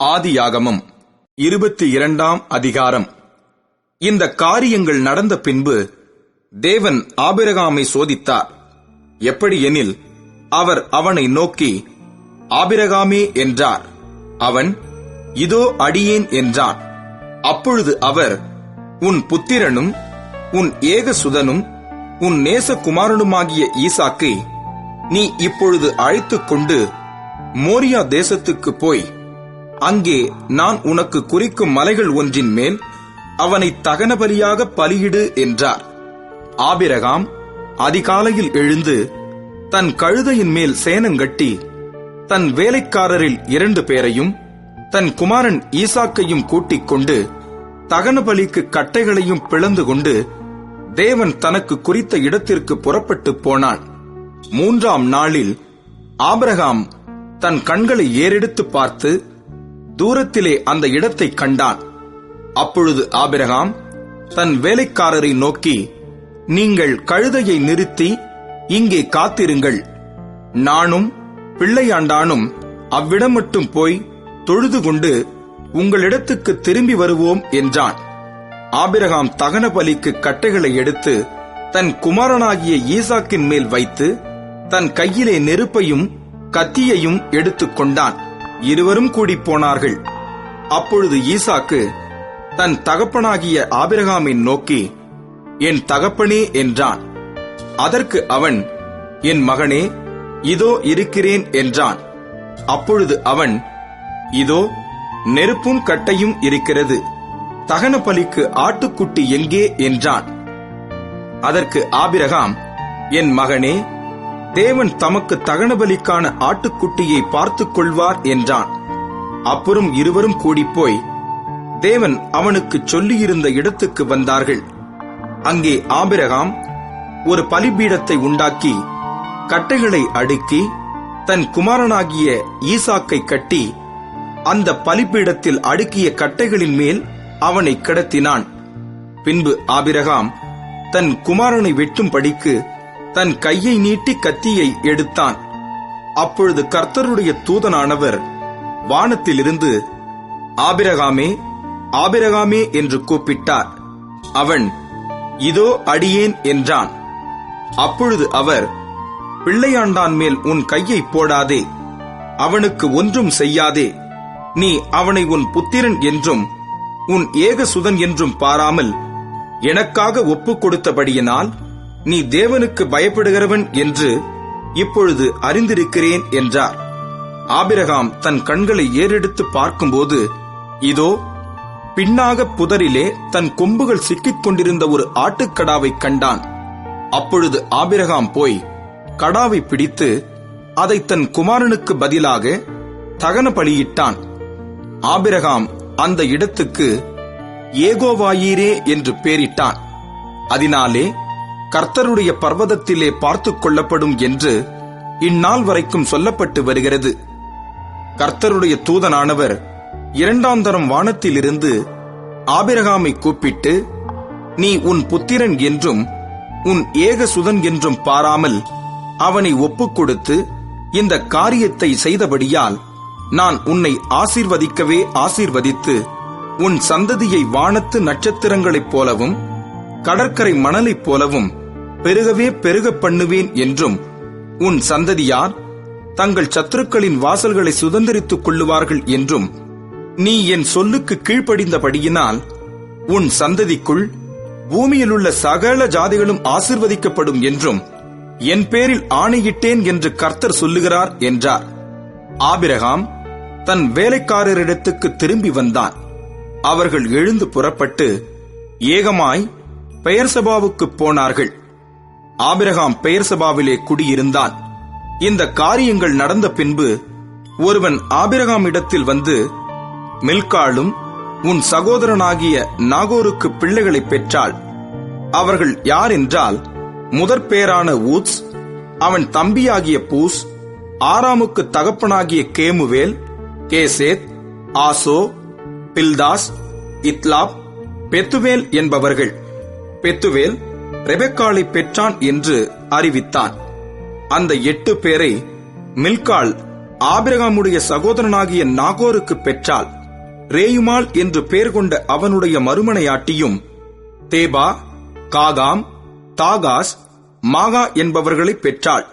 ஆதியாகமம் 22ஆம் அதிகாரம். இந்த காரியங்கள் நடந்த பின்பு தேவன் ஆபிரகாமை சோதித்தார். எப்படியெனில், அவர் அவனை நோக்கி, ஆபிரகாமே என்றார். அவன், இதோ அடியேன் என்றான். அப்பொழுது அவர், உன் புத்திரனும் உன் ஏகசுதனும் உன் நேசகுமாரனுமாகிய ஈசாக்கை நீ இப்பொழுது அழைத்துக் கொண்டு மோரியா தேசத்துக்கு போய், அங்கே நான் உனக்கு குறிக்கும் மலைகள் ஒன்றின் மேல் அவனை தகனபலியாக பலியிடு என்றார். ஆபிரகாம் அதிகாலையில் எழுந்து தன் கழுதையின் மேல் சேணங்கட்டி தன் வேலைக்காரரில் 2 பேரையும் தன் குமாரன் ஈசாக்கையும் கூட்டிக் கொண்டு தகனபலிக்கு கட்டைகளையும் பிளந்து கொண்டு தேவன் தனக்கு குறித்த இடத்திற்கு புறப்பட்டு போனான். 3ஆம் நாளில் ஆபிரகாம் தன் கண்களை ஏறெடுத்து பார்த்து தூரத்திலே அந்த இடத்தை கண்டான். அப்பொழுது ஆபிரகாம் தன் வேலைக்காரரை நோக்கி, நீங்கள் கழுதையை நிறுத்தி இங்கே காத்திருங்கள், நானும் பிள்ளையாண்டானும் அவ்விடம் மட்டும் போய் தொழுது கொண்டு உங்களிடத்துக்கு திரும்பி வருவோம் என்றான். ஆபிரகாம் தகன பலிக்கு கட்டைகளை எடுத்து தன் குமாரனாகிய ஈசாக்கின் மேல் வைத்து தன் கையிலே நெருப்பையும் கத்தியையும் எடுத்துக் கொண்டான். இருவரும் கூடி போனார்கள். அப்பொழுது ஈசாக்கு தன் தகப்பனாகிய ஆபிரகாமை நோக்கி, என் தகப்பனே என்றான். அதற்கு அவன், என் மகனே, இதோ இருக்கிறேன் என்றான். அப்பொழுது அவன், இதோ நெருப்பும் கட்டையும் இருக்கிறது, தகன பலிக்கு ஆட்டுக்குட்டி எங்கே என்றான். அதற்கு ஆபிரகாம், என் மகனே, தேவன் தமக்கு தகனபலிக்கான ஆட்டுக்குட்டியை பார்த்துக் கொள்வார் என்றான். அப்புறம் இருவரும் கூடிப்போய் தேவன் அவனுக்கு சொல்லியிருந்த இடத்துக்கு வந்தார்கள். அங்கே ஆபிரகாம் ஒரு பலிபீடத்தை உண்டாக்கி கட்டைகளை அடுக்கி தன் குமாரனாகிய ஈசாக்கை கட்டி அந்த பலிபீடத்தில் அடுக்கிய கட்டைகளின் மேல் அவனை கிடத்தினான். பின்பு ஆபிரகாம் தன் குமாரனை வெட்டும்படிக்கு தன் கையை நீட்டி கத்தியை எடுத்தான். அப்பொழுது கர்த்தருடைய தூதனானவர் வானத்திலிருந்து, ஆபிரகாமே, ஆபிரகாமே என்று கூப்பிட்டார். அவன், இதோ அடியேன் என்றான். அப்பொழுது அவர், பிள்ளையாண்டான் மேல் உன் கையை போடாதே, அவனுக்கு ஒன்றும் செய்யாதே, நீ அவனை உன் புத்திரன் என்றும் உன் ஏகசுதன் என்றும் பாராமல் எனக்காக ஒப்புக் கொடுத்தபடியினால் நீ தேவனுக்கு பயப்படுகிறவன் என்று இப்பொழுது அறிந்திருக்கிறேன் என்றார். ஆபிரகாம் தன் கண்களை ஏறெடுத்து பார்க்கும்போது, இதோ பின்னாக புதரிலே தன் கொம்புகள் சிக்கிக் கொண்டிருந்த ஒரு ஆட்டுக்கடாவை கண்டான். அப்பொழுது ஆபிரகாம் போய் கடாவை பிடித்து அதை தன் குமாரனுக்கு பதிலாக தகன பலியிட்டான். ஆபிரகாம் அந்த இடத்துக்கு ஏகோவாயீரே என்று பெயரிட்டான். அதனாலே கர்த்தருடைய பர்வதத்திலே பார்த்துக் கொள்ளப்படும் என்று இந்நாள் வரைக்கும் சொல்லப்பட்டு வருகிறது. கர்த்தருடைய தூதனானவர் 2ஆம் தரம் வானத்திலிருந்து ஆபிரகாமை கூப்பிட்டு, நீ உன் புத்திரன் என்றும் உன் ஏகசுதன் என்றும் பாராமல் அவனை ஒப்புக் கொடுத்து இந்த காரியத்தை செய்தபடியால் நான் உன்னை ஆசீர்வதிக்கவே ஆசீர்வதித்து உன் சந்ததியை வானத்து நட்சத்திரங்களைப் போலவும் கடற்கரை மணலைப் போலவும் பெருகவே பெருக பண்ணுவேன் என்றும் உன் சந்ததியார் தங்கள் சத்துருக்களின் வாசல்களை சுதந்தரித்துக் கொள்ளுவார்கள் என்றும் நீ என் சொல்லுக்கு கீழ்ப்படிந்தபடியினால் உன் சந்ததிக்குள் பூமியிலுள்ள சகல ஜாதிகளும் ஆசீர்வதிக்கப்படும் என்றும் என் பேரில் ஆணையிட்டேன் என்று கர்த்தர் சொல்லுகிறார் என்றார். ஆபிரகாம் தன் வேலைக்காரரிடத்துக்கு திரும்பி வந்தான். அவர்கள் எழுந்து புறப்பட்டு ஏகமாய் பெயர்சபாவுக்கு போனார்கள். ஆபிரகாம் பெயர்சபாவிலே குடியிருந்தான். இந்த காரியங்கள் நடந்த பின்பு ஒருவன் ஆபிரகாம் இடத்தில் வந்து, மில்காளும் உன் சகோதரனாகிய நாகோருக்கு பிள்ளைகளை பெற்றாள். அவர்கள் யார் என்றால், முதற் பேரான ஊத்ஸ், அவன் தம்பியாகிய பூஸ், ஆராமுக்கு தகப்பனாகிய கேமுவேல், கேசேத், ஆசோ, பில்தாஸ், இத்லாப், பெத்துவேல் என்பவர்கள். பெத்துவேல் ரெபெக்காளை பெற்றான் என்று அறிவித்தான். அந்த 8 பேரை மில்காள் ஆபிரகாமுடைய சகோதரனாகிய நாகோருக்கு பெற்றாள். ரேயுமாள் என்று பெயர் கொண்ட அவனுடைய மறுமனையாட்டியும் தேபா, காகாம், தாகாஸ், மாகா என்பவர்களை பெற்றாள்.